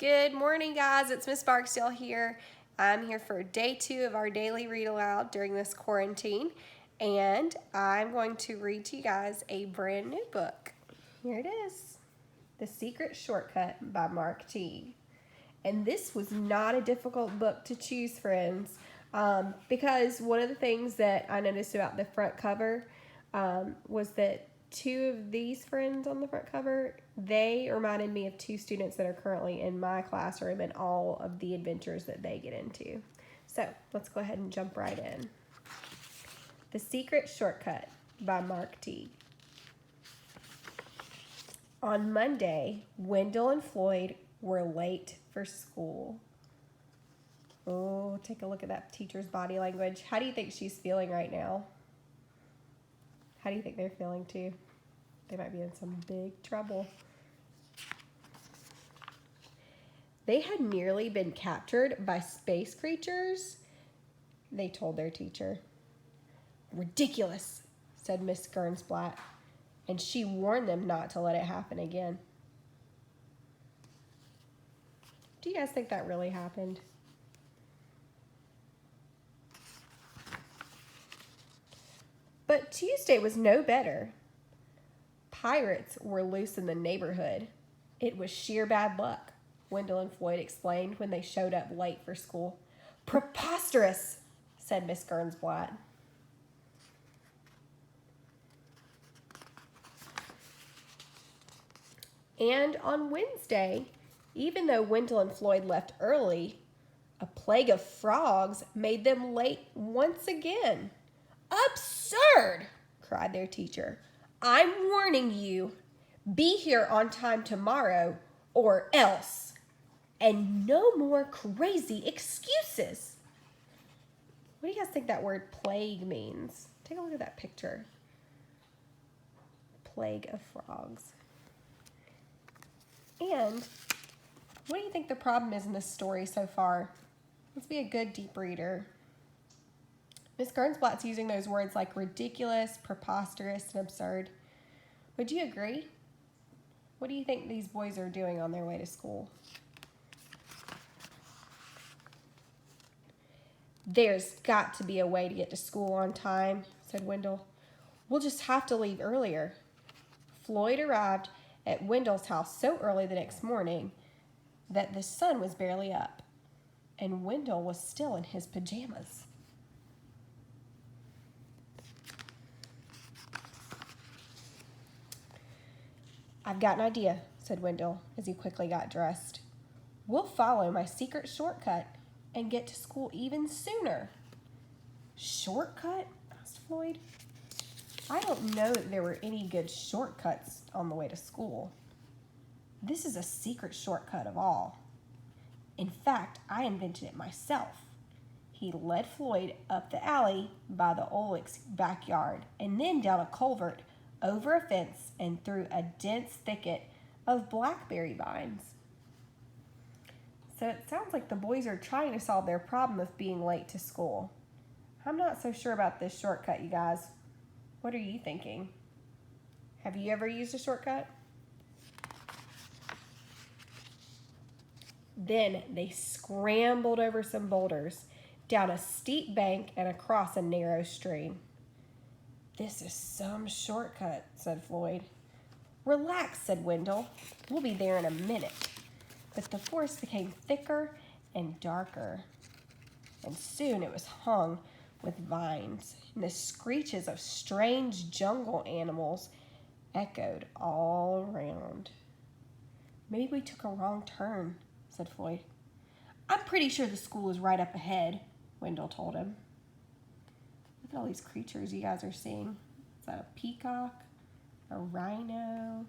Good morning, guys. It's Miss Barksdale here. I'm here for day 2 of our daily read aloud during this quarantine, and I'm going to read to you guys a brand new book. Here it is, The Secret Shortcut by Mark Teague. And this was not a difficult book to choose, friends, because one of the things that I noticed about the front cover was that 2 of these friends on the front cover, they reminded me of 2 students that are currently in my classroom and all of the adventures that they get into. So let's go ahead and jump right in. The Secret Shortcut by Mark Teague. On Monday, Wendell and Floyd were late for school. Oh, take a look at that teacher's body language. How do you think she's feeling right now? How do you think they're feeling too? They might be in some big trouble. They had nearly been captured by space creatures, they told their teacher. Ridiculous, said Miss Gernsblatt, and she warned them not to let it happen again. Do you guys think that really happened? But Tuesday was no better. Pirates were loose in the neighborhood. It was sheer bad luck, Wendell and Floyd explained when they showed up late for school. Preposterous, said Miss Gernsblatt. And on Wednesday, even though Wendell and Floyd left early, a plague of frogs made them late once again. Absurd, cried their teacher. I'm warning you. Be here on time tomorrow or else. And no more crazy excuses. What do you guys think that word plague means? Take a look at that picture. Plague of frogs. And what do you think the problem is in this story so far? Let's be a good deep reader. Miss Gernsblatt's using those words like ridiculous, preposterous, and absurd. Would you agree? What do you think these boys are doing on their way to school? There's got to be a way to get to school on time, said Wendell. We'll just have to leave earlier. Floyd arrived at Wendell's house so early the next morning that the sun was barely up, and Wendell was still in his pajamas. I've got an idea, said Wendell as he quickly got dressed. We'll follow my secret shortcut and get to school even sooner. Shortcut? Asked Floyd. I don't know that there were any good shortcuts on the way to school. This is a secret shortcut of all. In fact, I invented it myself. He led Floyd up the alley by the Olick's backyard and then down a culvert, over a fence, and through a dense thicket of blackberry vines. So it sounds like the boys are trying to solve their problem of being late to school. I'm not so sure about this shortcut, you guys. What are you thinking? Have you ever used a shortcut? Then they scrambled over some boulders, down a steep bank and across a narrow stream. This is some shortcut, said Floyd. Relax, said Wendell. We'll be there in a minute. But the forest became thicker and darker, and soon it was hung with vines, and the screeches of strange jungle animals echoed all around. Maybe we took a wrong turn, said Floyd. I'm pretty sure the school is right up ahead, Wendell told him. Look at all these creatures you guys are seeing. Is that a peacock? A rhino?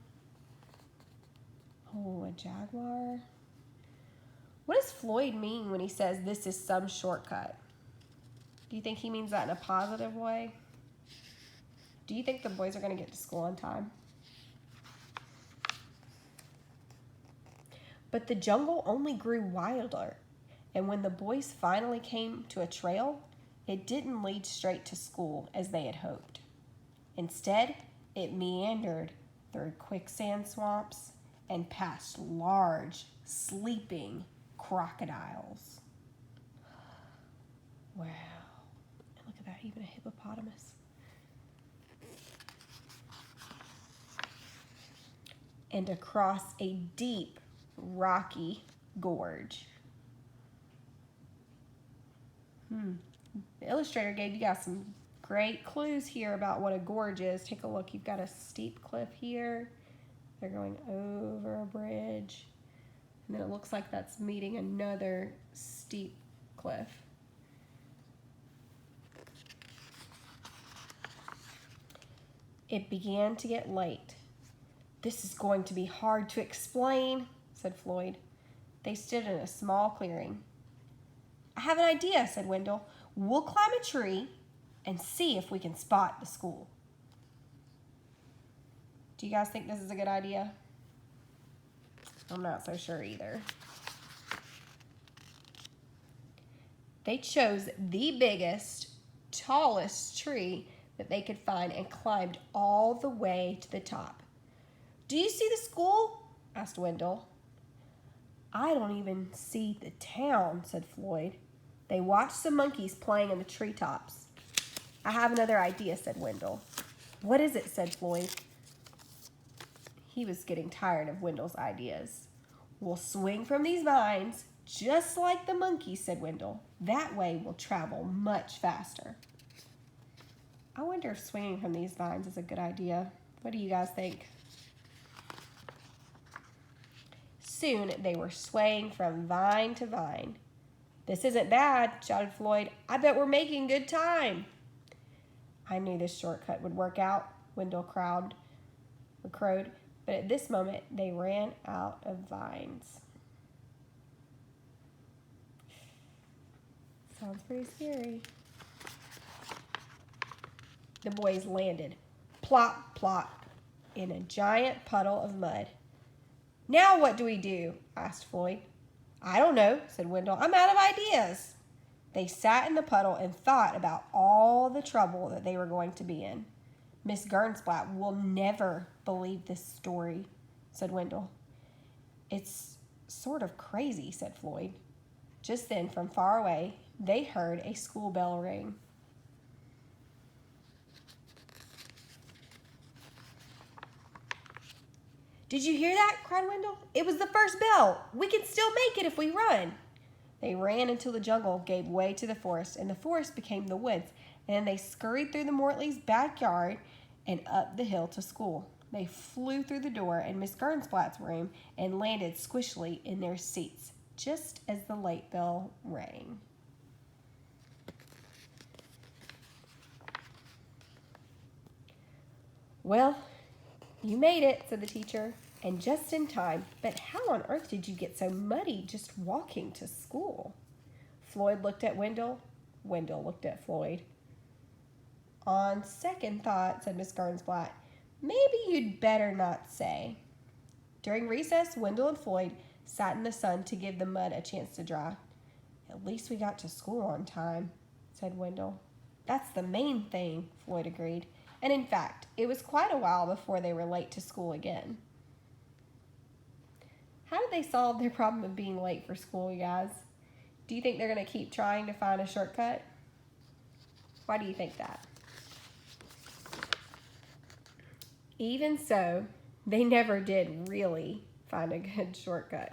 Oh, a jaguar? What does Floyd mean when he says this is some shortcut? Do you think he means that in a positive way? Do you think the boys are going to get to school on time? But the jungle only grew wilder, and when the boys finally came to a trail, it didn't lead straight to school as they had hoped. Instead, it meandered through quicksand swamps and past large, sleeping crocodiles. Wow. And look at that, even a hippopotamus. And across a deep, rocky gorge. The illustrator gave you guys some great clues here about what a gorge is. Take a look. You've got a steep cliff here. They're going over a bridge. And then it looks like that's meeting another steep cliff. It began to get late. "This is going to be hard to explain," said Floyd. They stood in a small clearing. "I have an idea," said Wendell. "We'll climb a tree and see if we can spot the school." Do you guys think this is a good idea? I'm not so sure either. They chose the biggest, tallest tree that they could find and climbed all the way to the top. "Do you see the school?" asked Wendell. "I don't even see the town," said Floyd. They watched some monkeys playing in the treetops. "I have another idea," said Wendell. "What is it?" said Floyd. He was getting tired of Wendell's ideas. "We'll swing from these vines, just like the monkeys," said Wendell. "That way we'll travel much faster." I wonder if swinging from these vines is a good idea. What do you guys think? Soon they were swaying from vine to vine. "This isn't bad," shouted Floyd. "I bet we're making good time." "I knew this shortcut would work out," Wendell crowed. But at this moment, they ran out of vines. Sounds pretty scary. The boys landed, plop, plop, in a giant puddle of mud. "Now what do we do?" asked Floyd. "I don't know," said Wendell. "I'm out of ideas." They sat in the puddle and thought about all the trouble that they were going to be in. "Miss Gernsblatt will never believe this story," said Wendell. "It's sort of crazy," said Floyd. Just then, from far away, they heard a school bell ring. "Did you hear that?" cried Wendell. "It was the first bell. We can still make it if we run." They ran until the jungle gave way to the forest, and the forest became the woods. And then they scurried through the Mortleys' backyard and up the hill to school. They flew through the door in Miss Gernsblatt's room and landed squishily in their seats, just as the late bell rang. "Well, you made it," said the teacher, "and just in time. But how on earth did you get so muddy just walking to school?" Floyd looked at Wendell. Wendell looked at Floyd. "On second thought," said Miss Gernsblatt, "maybe you'd better not say." During recess, Wendell and Floyd sat in the sun to give the mud a chance to dry. "At least we got to school on time," said Wendell. "That's the main thing," Floyd agreed. And in fact, it was quite a while before they were late to school again. How did they solve their problem of being late for school, you guys? Do you think they're going to keep trying to find a shortcut? Why do you think that? Even so, they never did really find a good shortcut.